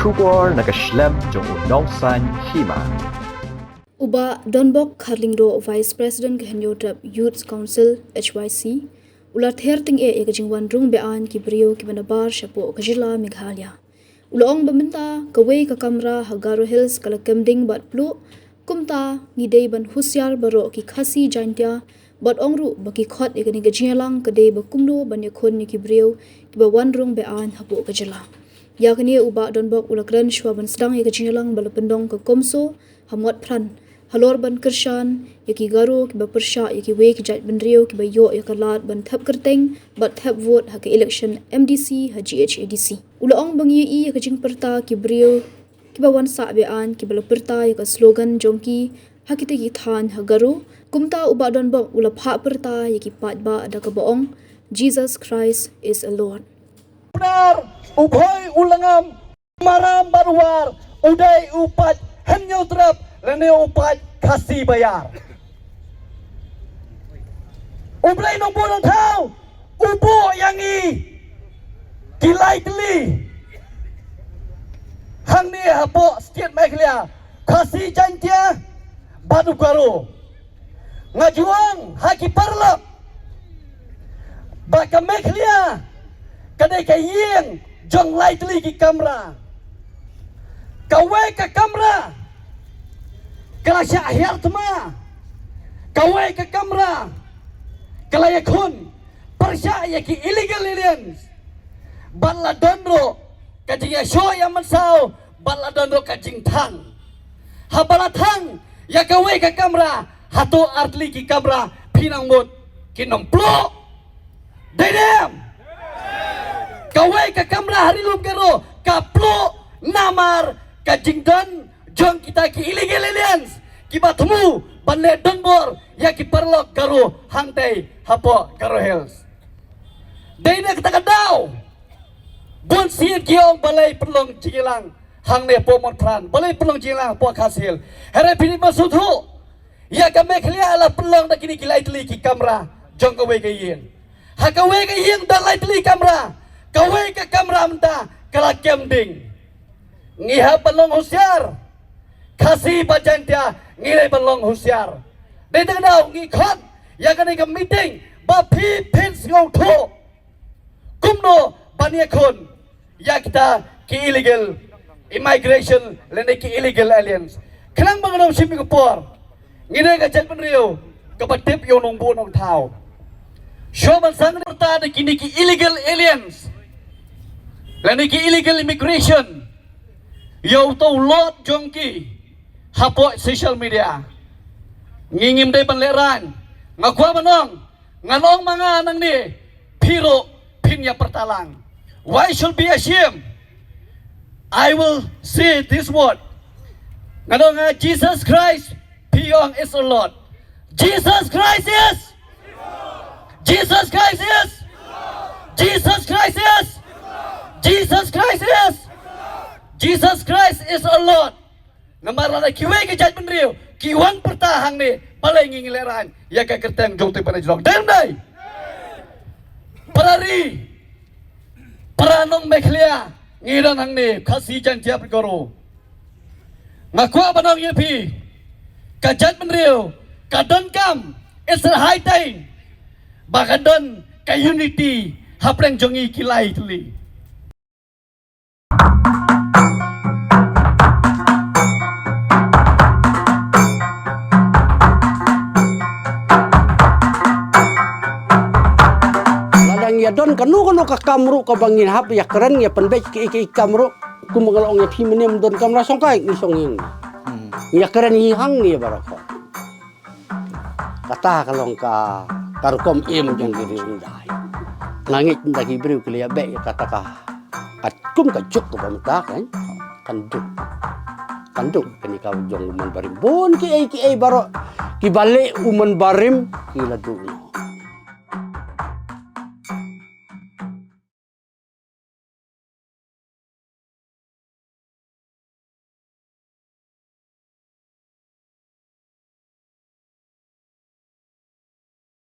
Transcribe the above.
Shubor nakaslem jong unongsan Hima. Uba Donbok Kharlingdo Vice President Kehenyotrap Youth Council HYC ulat herting e kajingwan rung Beaiñ ki Briew ki banabar shapo kajila Meghalaya. Ulaong baminta Kawei ka Kamra Garo Hills kalakemding bat Pluh kumta ngidei ban husyar baro ki khasi jaintia bat ongru baki khot e kani gajialang kadei bakumno ban yakon ni ki Briew ki bawan rung Beaiñ hapo kajila. Yakni uba Donbok ulakran shwa ban sedang e gajialang balapendong ke komso hamot pran halor ban kershan yaki Garo ki bapersha yaki we ki jat ban Briew ki bayo yakalat ban thap kerteng bat thap vote ha ke election MDC ha GHADC ulaong bangi i ka jing perta ki Briew ki bawan sa Beaiñ ki balaperta yaka slogan jongki hakite ki than ha Garo kumta uba Donbok ula pha perta yaki patba ada ka baong Jesus Christ is a Lord. Benar, ubhoy ulangam, maram baruar, uday upat, henyo trap, lene upat kasih bayar. Ublay nong bunong tao, ubo yang kilay tili. Hang ni hapo setiap Meghalaya, kasih jantia, batu Garo. Ngajuang haki parlap, baka Meghalaya. Kadai ka yeng jong lai tli ki Kamra Kawei ka Kamra kala syahir tma Kawei ka Kamra kala ya Khun persya ya ki illegal aliens bala donro kajing ya sho ya mansau bala donro kajing thang habala thang ya Kawei ka Kamra hato artli ki Kamra pinang mut kinong Pluh dedem Kawei ka Kamra harilum Garo ka Pluh namar ka jingdan jong kita ki illegal aliens ki batmu banle Donbok ya ki perlok Garo hangtei hapo Garo Hills deina kita kadau bon sien kiong balai perlong jingilang hangne pomon pran balai perlong jingilang po khasil here pini masudhu ya ka Meghalaya ala perlong da kini kilai tli ki Kamra jong Kawei ka yin ha Kawei ka yin dalai tli Kamra Kawei ka Kamra menta kala kemding ngiha balong husyar kasih bajantia ngilai balong husyar detang dau ngikhot ya kani ka meeting ba phi pins ngau tho kumno bania Khun ya kita ki illegal immigration lene ki illegal aliens klang banganom simi ko por ngine ka jan Briew ka patip yo nong bu nong thao show ban sang ta de kini ki illegal aliens lani ki illegal immigration yo to lot jongki hapo social media ngingim day panleran ngakwa manong nganong mga nang ni piro pinya pertalang why should be ashamed I will say this word nganong Jesus Christ piyong is a Lord Jesus Christ is Jesus Christ is Jesus Christ is Jesus Christ is Jesus Christ is a Lord. Ngamara na kiwe ki jat Briew kiwan pertahang ni balai ngingileran ya ka kerteng jong te panajlong dai parari paranong Meghalaya ngiran hang ni khasi jan tiap Garo ngakwa banong yepi ka jat Briew ka don kam is a high time bakadon ka unity hapreng jongi kilai tuli ya don kanu ka Kamru ka bangin hap ya keren ya penbej ki Kamru ku mengalong ya pimenem don Kamra songkai ni songin ya keren hi hang ni barako kata kalong ka karkom im jong giri undai langit ndagi Briew kili ya be kata ka kum ka juk ka pamta kan kanduk kani ka jong uman barim bon ki ai baro ki bale uman barim ki ladu